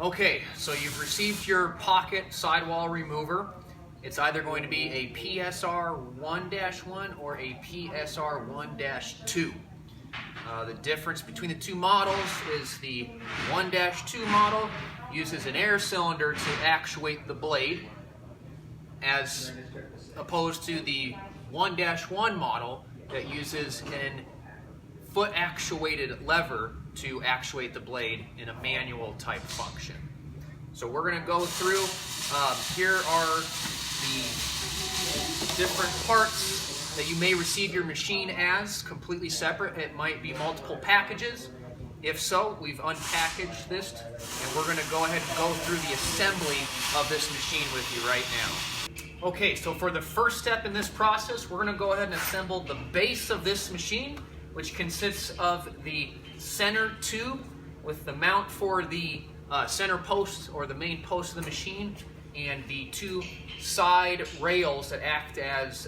Okay, so you've received your Pocket Sidewall Remover. It's either going to be a PSR1-1 or a PSR1-2. The difference between the two models is the 1-2 model uses an air cylinder to actuate the blade, as opposed to the 1-1 model that uses an foot actuated lever to actuate the blade in a manual type function. So we're going to go through, here are the different parts that you may receive your machine as completely separate. It might be multiple packages. If so, we've unpackaged this, and we're going to go ahead and go through the assembly of this machine with you right now. Okay, so for the first step in this process, we're going to go ahead and assemble the base of this machine, which consists of the center tube with the mount for the center post or the main post of the machine, and the two side rails that act as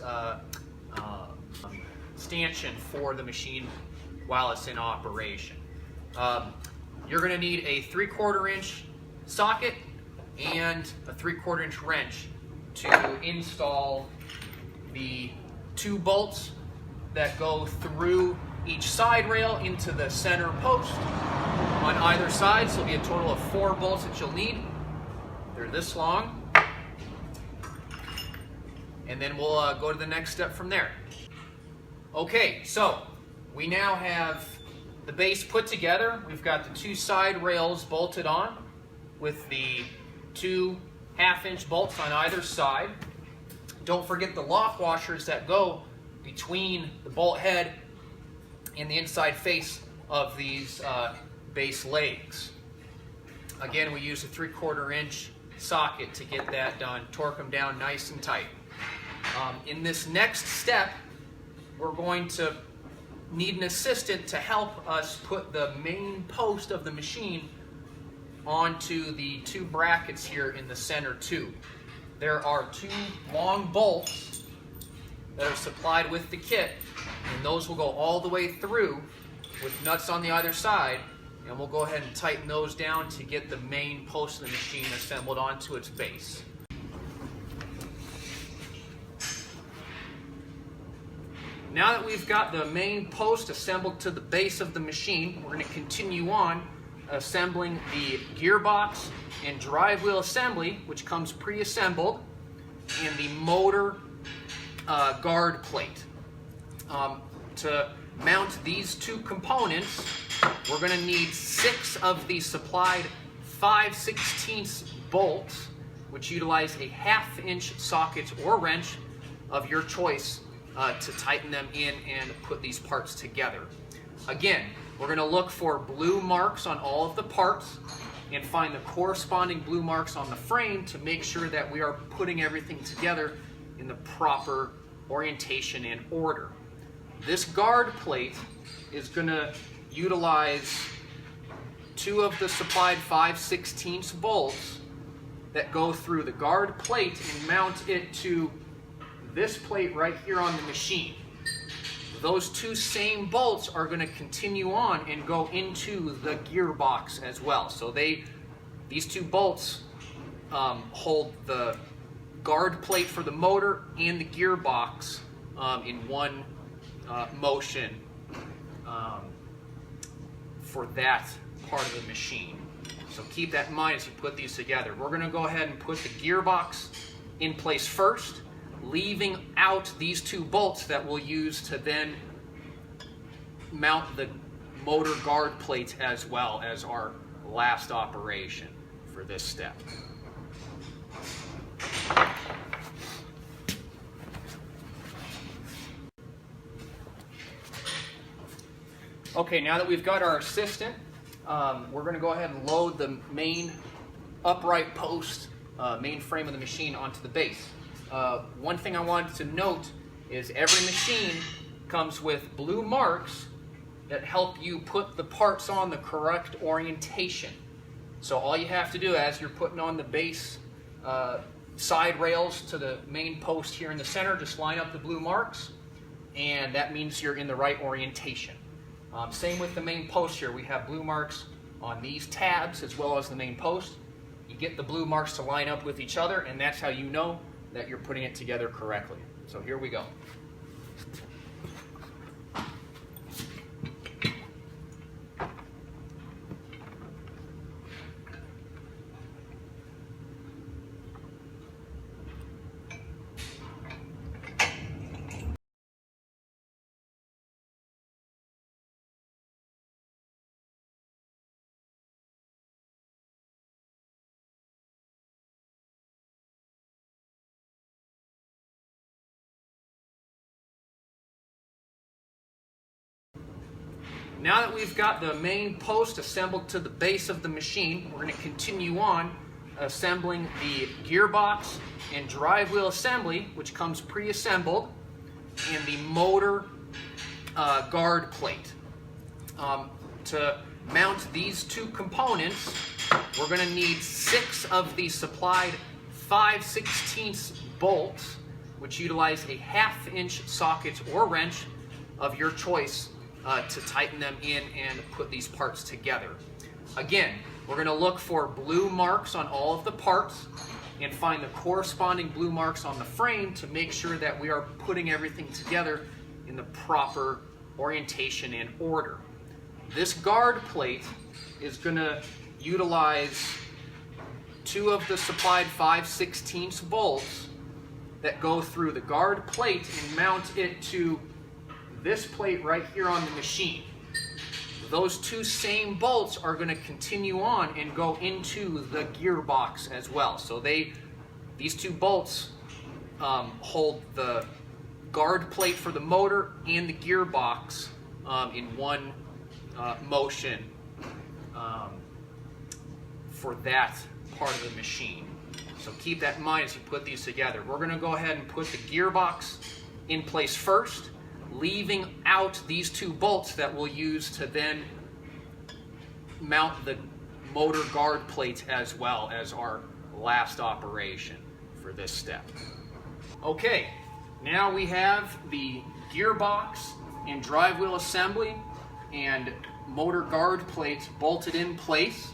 stanchion for the machine while it's in operation. You're going to need a 3/4 inch socket and a 3/4 inch wrench to install the two bolts that go through each side rail into the center post on either side. So it'll be a total of 4 bolts that you'll need. They're this long. And then we'll go to the next step from there. Okay, so we now have the base put together. We've got the two side rails bolted on with the 2 1/2-inch bolts on either side. Don't forget the lock washers that go between the bolt head and the inside face of these base legs. Again, we use a 3/4 inch socket to get that done. Torque them down nice and tight. In this next step, we're going to need an assistant to help us put the main post of the machine onto the 2 brackets here in the center tube. There are 2 long bolts that are supplied with the kit, and those will go all the way through with nuts on the other side, and we'll go ahead and tighten those down to get the main post of the machine assembled onto its base. Now that we've got the main post assembled to the base of the machine, we're going to continue on assembling the gearbox and drive wheel assembly, which comes pre-assembled, and the motor guard plate. To mount these 2 components, we're going to need 6 of the supplied 5/16 bolts, which utilize a 1/2-inch socket or wrench of your choice to tighten them in and put these parts together. Again, we're going to look for blue marks on all of the parts and find the corresponding blue marks on the frame to make sure that we are putting everything together in the proper orientation and order. This guard plate is going to utilize 2 of the supplied 5/16 bolts that go through the guard plate and mount it to this plate right here on the machine. Those 2 same bolts are going to continue on and go into the gearbox as well. So these 2 bolts hold the guard plate for the motor and the gearbox in one motion for that part of the machine. So keep that in mind as you put these together. We're going to go ahead and put the gearbox in place first, leaving out these 2 bolts that we'll use to then mount the motor guard plate as well as our last operation for this step. Okay, now that we've got our assistant, we're going to go ahead and load the main upright post, main frame of the machine onto the base. One thing I wanted to note is every machine comes with blue marks that help you put the parts on the correct orientation. So all you have to do as you're putting on the base side rails to the main post here in the center, just line up the blue marks, and that means you're in the right orientation. Same with the main post here. We have blue marks on these tabs as well as the main post. get the blue marks to line up with each other, and that's how you know that you're putting it together correctly. So here we go. Now that we've got the main post assembled to the base of the machine, we're going to continue on assembling the gearbox and drive wheel assembly, which comes pre-assembled, and the motor guard plate. To mount these two components, we're going to need 6 of the supplied 5/16 bolts, which utilize a 1/2 inch socket or wrench of your choice to tighten them in and put these parts together. Again, we're going to look for blue marks on all of the parts and find the corresponding blue marks on the frame to make sure that we are putting everything together in the proper orientation and order. This guard plate is going to utilize 2 of the supplied 5/16 bolts that go through the guard plate and mount it to this plate right here on the machine. Those 2 same bolts are going to continue on and go into the gearbox as well. So these 2 bolts hold the guard plate for the motor and the gearbox in one motion for that part of the machine. So keep that in mind as you put these together. We're going to go ahead and put the gearbox in place first, leaving out these 2 bolts that we'll use to then mount the motor guard plate as well as our last operation for this step. Okay, now we have the gearbox and drive wheel assembly and motor guard plates bolted in place.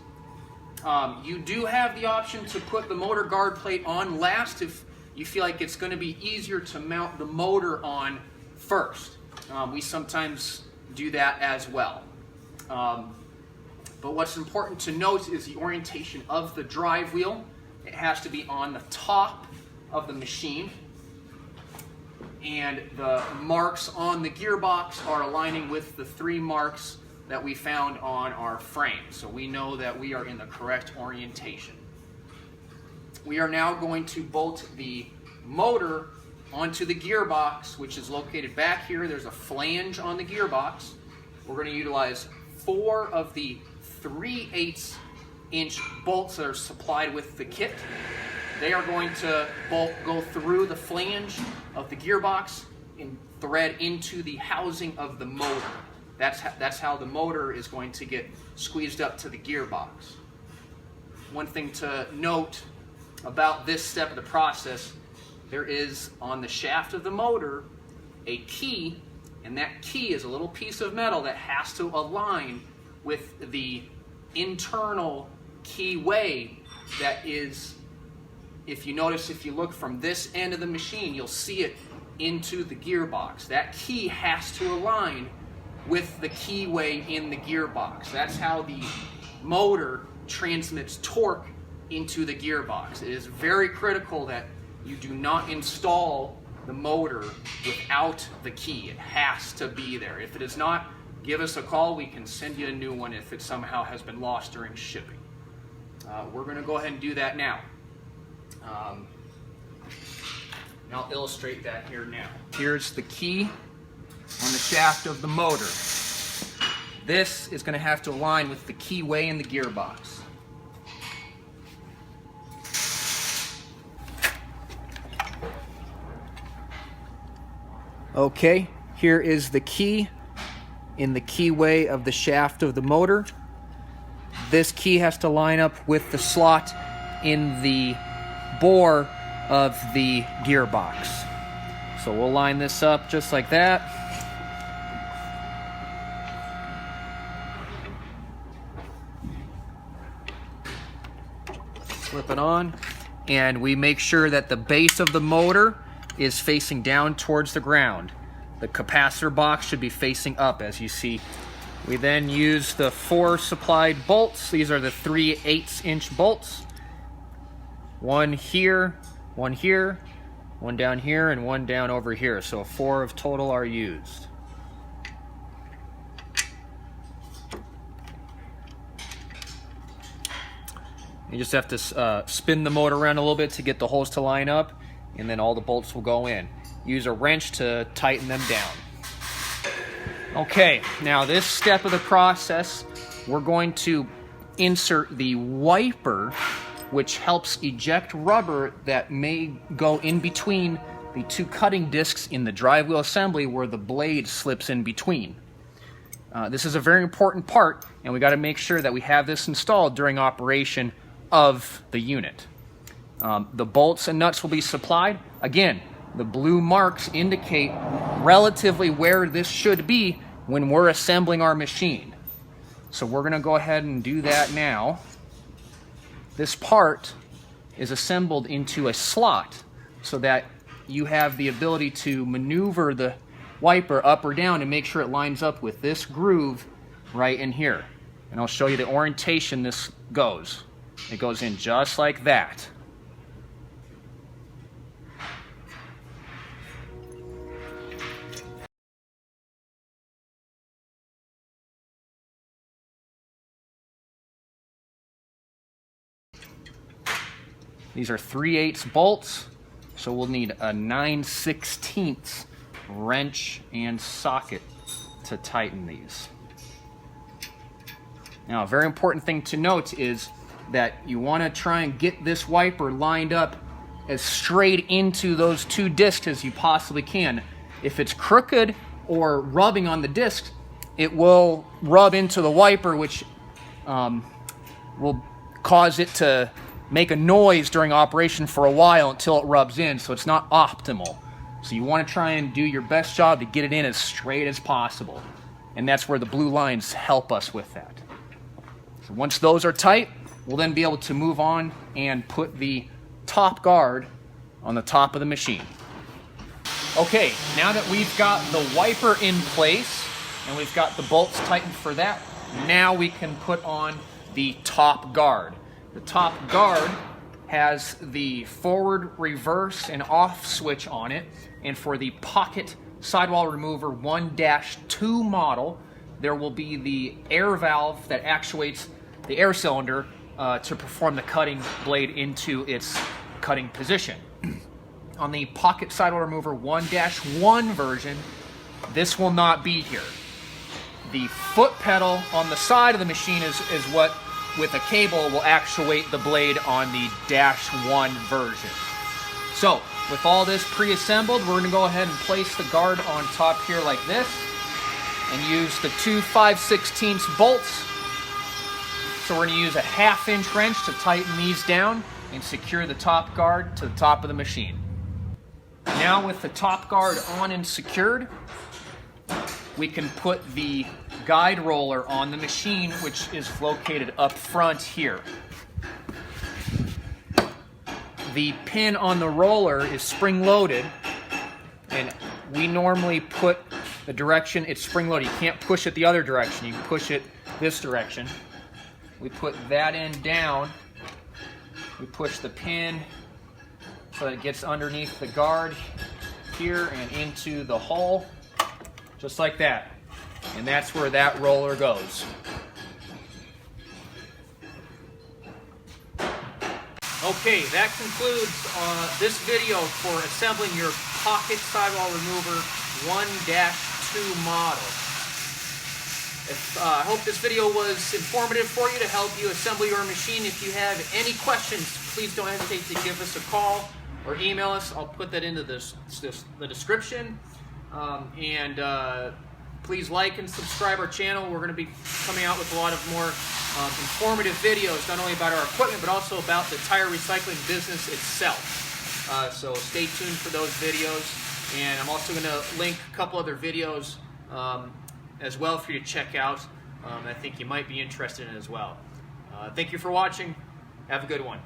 You do have the option to put the motor guard plate on last if you feel like it's going to be easier to mount the motor on first. We sometimes do that as well. But what's important to note is the orientation of the drive wheel. It has to be on the top of the machine, and the marks on the gearbox are aligning with the 3 marks that we found on our frame. So we know that we are in the correct orientation. We are now going to bolt the motor onto the gearbox, which is located back here. There's a flange on the gearbox. We're going to utilize 4 of the 3/8 inch bolts that are supplied with the kit. They are going to go through the flange of the gearbox and thread into the housing of the motor. That's how the motor is going to get squeezed up to the gearbox. One thing to note about this step of the process, there is on the shaft of the motor a key, and that key is a little piece of metal that has to align with the internal keyway that is, if you notice, if you look from this end of the machine, you'll see it into the gearbox. That key has to align with the keyway in the gearbox. That's how the motor transmits torque into the gearbox. It is very critical that you do not install the motor without the key. It has to be there. If it is not, give us a call. We can send you a new one if it somehow has been lost during shipping. We're going to go ahead and do that now. And I'll illustrate that here now. Here's the key on the shaft of the motor. This is going to have to align with the keyway in the gearbox. Okay, here is the key in the keyway of the shaft of the motor. This key has to line up with the slot in the bore of the gearbox. So we'll line this up just like that. Slip it on, and we make sure that the base of the motor is facing down towards the ground. The capacitor box should be facing up, as you see. We then use the 4 supplied bolts. These are the 3/8" bolts. One here, one here, one down here, and one down over here. So 4 of total are used. You just have to spin the motor around a little bit to get the holes to line up, and then all the bolts will go in. Use a wrench to tighten them down. Okay, now this step of the process, we're going to insert the wiper, which helps eject rubber that may go in between the 2 cutting discs in the drive wheel assembly where the blade slips in between. This is a very important part, and we got to make sure that we have this installed during operation of the unit. The bolts and nuts will be supplied. Again, the blue marks indicate relatively where this should be when we're assembling our machine. So we're going to go ahead and do that now. This part is assembled into a slot so that you have the ability to maneuver the wiper up or down and make sure it lines up with this groove right in here. And I'll show you the orientation this goes. It goes in just like that. These are 3/8 bolts, so we'll need a 9/16 wrench and socket to tighten these. Now, a very important thing to note is that you want to try and get this wiper lined up as straight into those 2 discs as you possibly can. If it's crooked or rubbing on the disc, it will rub into the wiper, which will cause it to make a noise during operation for a while until it rubs in, so it's not optimal. So you want to try and do your best job to get it in as straight as possible. And that's where the blue lines help us with that. So once those are tight, we'll then be able to move on and put the top guard on the top of the machine. Okay, now that we've got the wiper in place and we've got the bolts tightened for that, now we can put on the top guard. The top guard has the forward, reverse, and off switch on it. And for the Pocket Sidewall Remover 1-2 model, there will be the air valve that actuates the air cylinder to perform the cutting blade into its cutting position. On the Pocket Sidewall Remover 1-1 version, this will not be here. The foot pedal on the side of the machine is what, with a cable, will actuate the blade on the -1 version. So, with all this pre-assembled, we're going to go ahead and place the guard on top here like this, and use the 2 5/16 bolts. So we're going to use a 1/2" wrench to tighten these down and secure the top guard to the top of the machine. Now with the top guard on and secured, we can put the guide roller on the machine, which is located up front here. The pin on the roller is spring-loaded, and we normally put the direction it's spring-loaded. You can't push it the other direction. You can push it this direction. We put that end down. We push the pin so that it gets underneath the guard here and into the hole, just like that. And that's where that roller goes. Okay, that concludes this video for assembling your Pocket Sidewall Remover 1-2 model. I hope this video was informative for you to help you assemble your machine. If you have any questions, please don't hesitate to give us a call or email us. I'll put that into the description. Please like and subscribe our channel. We're going to be coming out with a lot of more informative videos, not only about our equipment, but also about the tire recycling business itself. So stay tuned for those videos. And I'm also going to link a couple other videos as well for you to check out. I think you might be interested in as well. Thank you for watching. Have a good one.